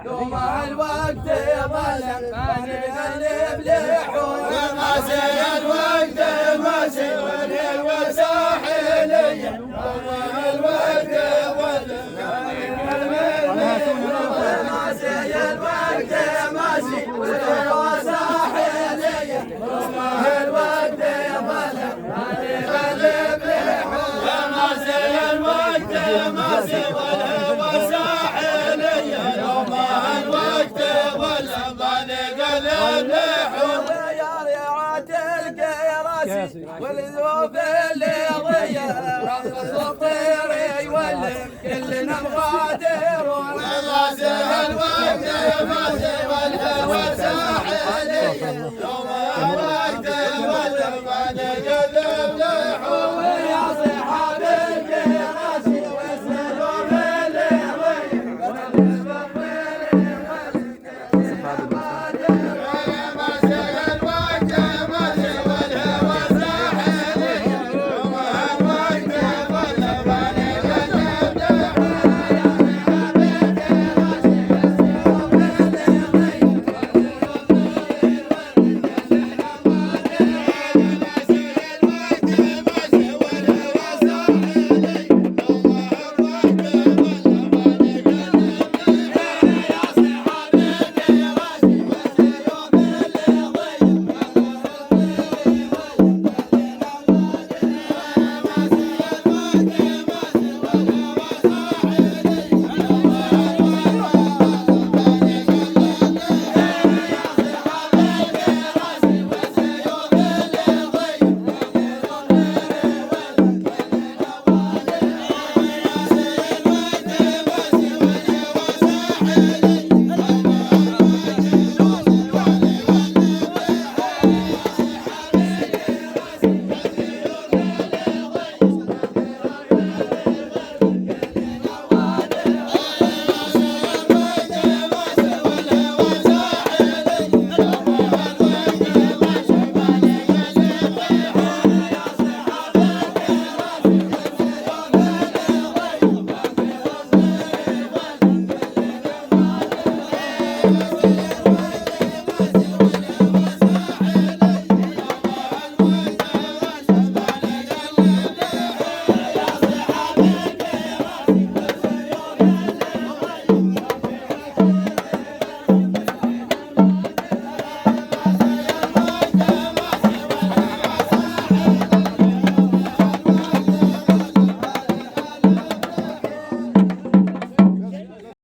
يوم الوقت ظلم نقلب لحون ماسي الوقت ماسي والهوى ساحلية يوم الوقت ظلم نقلب لحون ماسي الوقت ماسي والهوى ساحلية يوم الوقت ظلم نقلب لحون ماسي الوقت ماسي والهوى ساحلية يوم الوقت ظلم نقلب لحون يا ريعة القيراسي والذوب اللي ضيع رقص الطير يولم كلنا مغادرون ماسي الوقت ماسي والهوى ساحلية